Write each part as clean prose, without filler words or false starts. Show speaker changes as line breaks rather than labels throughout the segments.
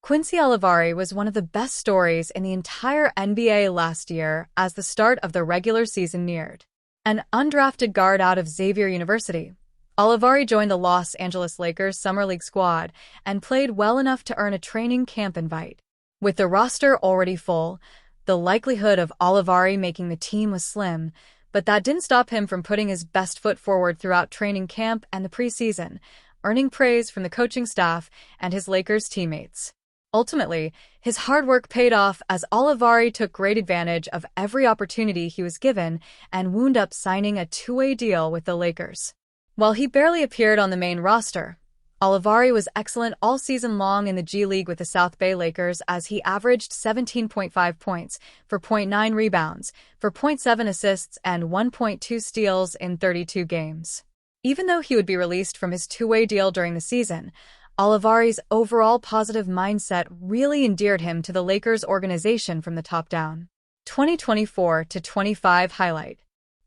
Quincy Olivari was one of the best stories in the entire NBA last year as the start of the regular season neared. An undrafted guard out of Xavier University, Olivari joined the Los Angeles Lakers Summer League squad and played well enough to earn a training camp invite. With the roster already full, the likelihood of Olivari making the team was slim, but that didn't stop him from putting his best foot forward throughout training camp and the preseason, earning praise from the coaching staff and his Lakers teammates. Ultimately, his hard work paid off as Olivari took great advantage of every opportunity he was given and wound up signing a two-way deal with the Lakers. While he barely appeared on the main roster, Olivari was excellent all season long in the G League with the South Bay Lakers as he averaged 17.5 points, for 0.9 rebounds, for 0.7 assists, and 1.2 steals in 32 games. Even though he would be released from his two-way deal during the season, Olivari's overall positive mindset really endeared him to the Lakers organization from the top down. 2024-25 highlight.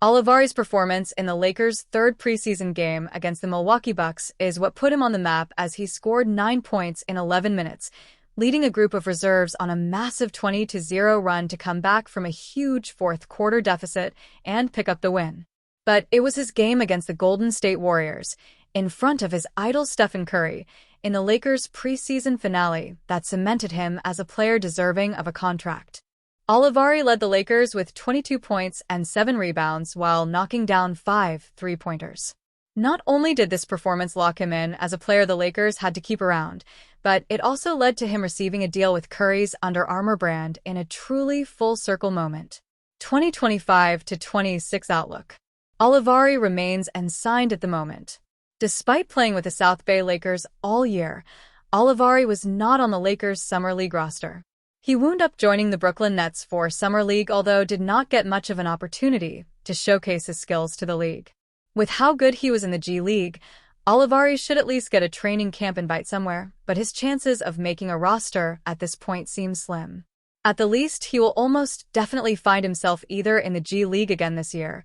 Olivari's performance in the Lakers' third preseason game against the Milwaukee Bucks is what put him on the map as he scored 9 points in 11 minutes, leading a group of reserves on a massive 20-0 run to come back from a huge fourth-quarter deficit and pick up the win. But it was his game against the Golden State Warriors, in front of his idol Stephen Curry, in the Lakers' preseason finale that cemented him as a player deserving of a contract. Olivari led the Lakers with 22 points and 7 rebounds while knocking down 5 three-pointers. Not only did this performance lock him in as a player the Lakers had to keep around, but it also led to him receiving a deal with Curry's Under Armour brand in a truly full-circle moment. 2025-26 outlook. Olivari remains unsigned at the moment. Despite playing with the South Bay Lakers all year, Olivari was not on the Lakers' Summer League roster. He wound up joining the Brooklyn Nets for Summer League, although did not get much of an opportunity to showcase his skills to the league. With how good he was in the G League, Olivari should at least get a training camp invite somewhere, but his chances of making a roster at this point seem slim. At the least, he will almost definitely find himself either in the G League again this year,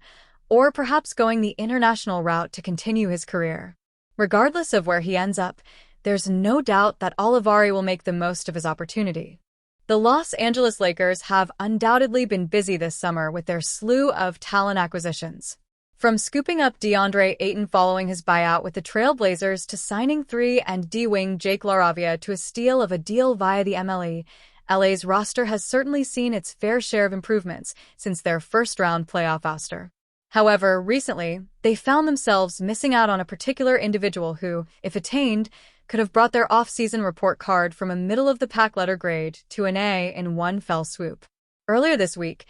or perhaps going the international route to continue his career. Regardless of where he ends up, there's no doubt that Olivari will make the most of his opportunity. The Los Angeles Lakers have undoubtedly been busy this summer with their slew of talent acquisitions. From scooping up DeAndre Ayton following his buyout with the Trail Blazers to signing 3 and D-wing Jake LaRavia to a steal of a deal via the MLE, LA's roster has certainly seen its fair share of improvements since their first-round playoff ouster. However, recently, they found themselves missing out on a particular individual who, if attained, could have brought their off-season report card from a middle-of-the-pack letter grade to an A in one fell swoop. Earlier this week,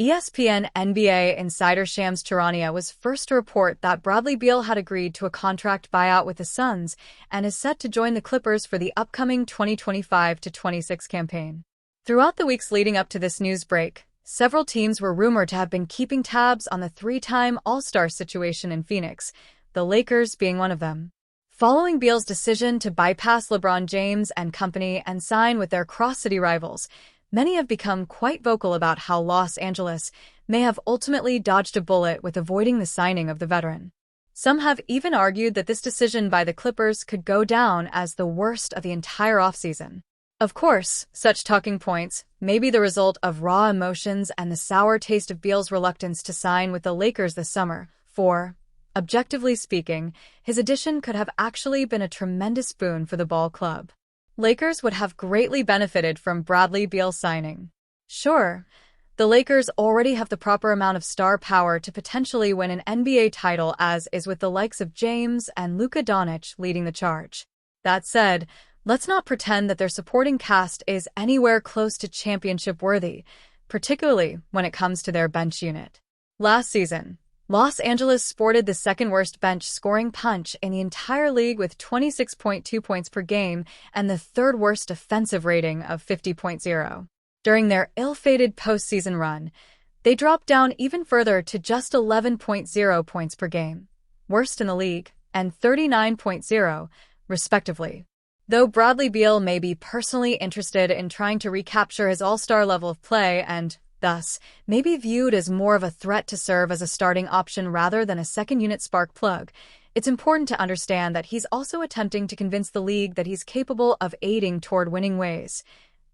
ESPN NBA insider Shams Charania was first to report that Bradley Beal had agreed to a contract buyout with the Suns and is set to join the Clippers for the upcoming 2025-26 campaign. Throughout the weeks leading up to this news break, several teams were rumored to have been keeping tabs on the 3-time All-Star situation in Phoenix, the Lakers being one of them. Following Beal's decision to bypass LeBron James and company and sign with their cross-city rivals, many have become quite vocal about how Los Angeles may have ultimately dodged a bullet with avoiding the signing of the veteran. Some have even argued that this decision by the Clippers could go down as the worst of the entire offseason. Of course, such talking points may be the result of raw emotions and the sour taste of Beal's reluctance to sign with the Lakers this summer, for, objectively speaking, his addition could have actually been a tremendous boon for the ball club. Lakers would have greatly benefited from Bradley Beal signing. Sure, the Lakers already have the proper amount of star power to potentially win an NBA title, as is with the likes of James and Luka Doncic leading the charge. That said, let's not pretend that their supporting cast is anywhere close to championship-worthy, particularly when it comes to their bench unit. Last season, Los Angeles sported the second-worst bench-scoring punch in the entire league with 26.2 points per game and the third-worst offensive rating of 50.0. During their ill-fated postseason run, they dropped down even further to just 11.0 points per game, worst in the league, and 39.0, respectively. Though Bradley Beal may be personally interested in trying to recapture his all-star level of play and, thus, may be viewed as more of a threat to serve as a starting option rather than a second-unit spark plug, It's important to understand that he's also attempting to convince the league that he's capable of aiding toward winning ways,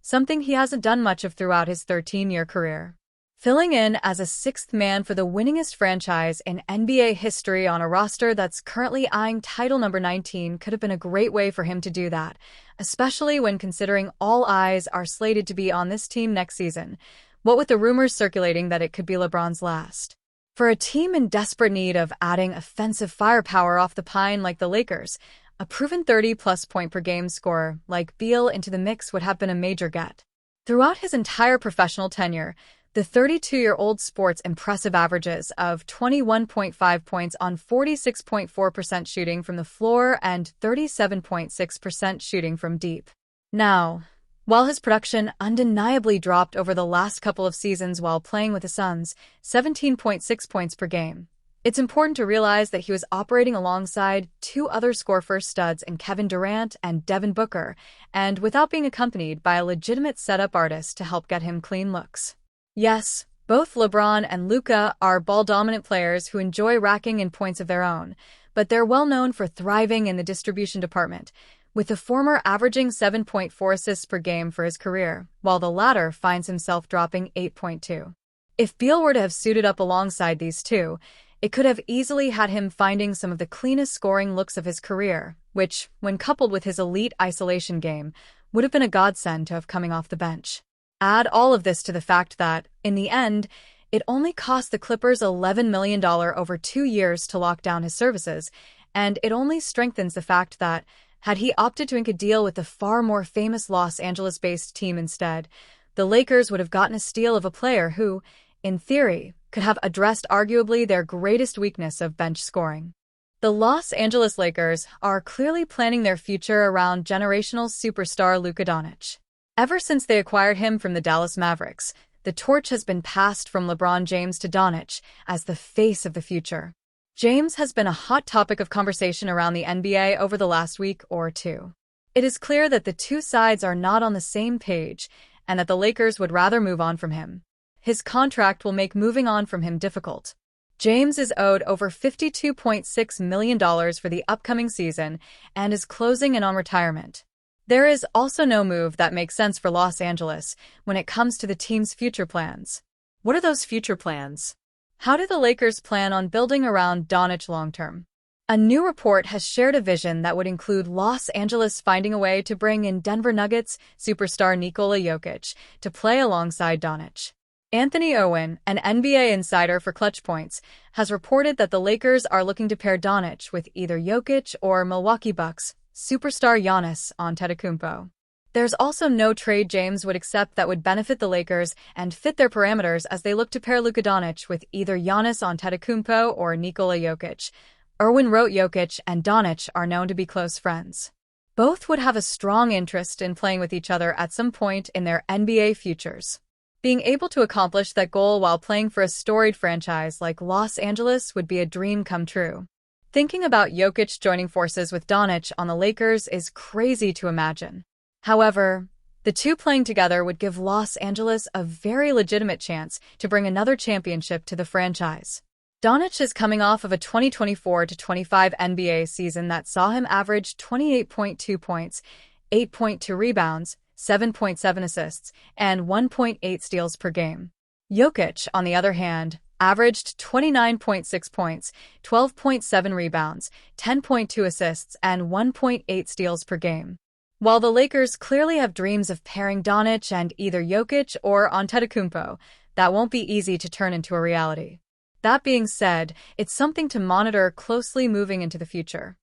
something he hasn't done much of throughout his 13-year career. Filling in as a sixth man for the winningest franchise in NBA history on a roster that's currently eyeing title number 19 could have been a great way for him to do that, especially when considering all eyes are slated to be on this team next season, what with the rumors circulating that it could be LeBron's last. For a team in desperate need of adding offensive firepower off the pine like the Lakers, a proven 30-plus point per game scorer like Beal into the mix would have been a major get. Throughout his entire professional tenure, the 32-year-old sports impressive averages of 21.5 points on 46.4% shooting from the floor and 37.6% shooting from deep. Now, while his production undeniably dropped over the last couple of seasons while playing with the Suns, 17.6 points per game, it's important to realize that he was operating alongside two other score-first studs in Kevin Durant and Devin Booker, and without being accompanied by a legitimate setup artist to help get him clean looks. Yes, both LeBron and Luka are ball-dominant players who enjoy racking in points of their own, but they're well known for thriving in the distribution department, with the former averaging 7.4 assists per game for his career, while the latter finds himself dropping 8.2. If Beal were to have suited up alongside these two, it could have easily had him finding some of the cleanest scoring looks of his career, which, when coupled with his elite isolation game, would have been a godsend to have coming off the bench. Add all of this to the fact that, in the end, it only cost the Clippers $11 million over 2 years to lock down his services, and it only strengthens the fact that, had he opted to ink a deal with the far more famous Los Angeles-based team instead, the Lakers would have gotten a steal of a player who, in theory, could have addressed arguably their greatest weakness of bench scoring. The Los Angeles Lakers are clearly planning their future around generational superstar Luka Doncic. Ever since they acquired him from the Dallas Mavericks, the torch has been passed from LeBron James to Doncic as the face of the future. James has been a hot topic of conversation around the NBA over the last week or two. It is clear that the two sides are not on the same page and that the Lakers would rather move on from him. His contract will make moving on from him difficult. James is owed over $52.6 million for the upcoming season and is closing in on retirement. There is also no move that makes sense for Los Angeles when it comes to the team's future plans. What are those future plans? How do the Lakers plan on building around Doncic long-term? A new report has shared a vision that would include Los Angeles finding a way to bring in Denver Nuggets superstar Nikola Jokic to play alongside Doncic. Anthony Owen, an NBA insider for Clutch Points, has reported that the Lakers are looking to pair Doncic with either Jokic or Milwaukee Bucks superstar Giannis Antetokounmpo. There's also no trade James would accept that would benefit the Lakers and fit their parameters as they look to pair Luka Doncic with either Giannis Antetokounmpo or Nikola Jokic. Erwin wrote Jokic and Doncic are known to be close friends. Both would have a strong interest in playing with each other at some point in their NBA futures. Being able to accomplish that goal while playing for a storied franchise like Los Angeles would be a dream come true. Thinking about Jokic joining forces with Doncic on the Lakers is crazy to imagine. However, the two playing together would give Los Angeles a very legitimate chance to bring another championship to the franchise. Doncic is coming off of a 2024-25 NBA season that saw him average 28.2 points, 8.2 rebounds, 7.7 assists, and 1.8 steals per game. Jokic, on the other hand, averaged 29.6 points, 12.7 rebounds, 10.2 assists, and 1.8 steals per game. While the Lakers clearly have dreams of pairing Doncic and either Jokic or Antetokounmpo, that won't be easy to turn into a reality. That being said, it's something to monitor closely moving into the future.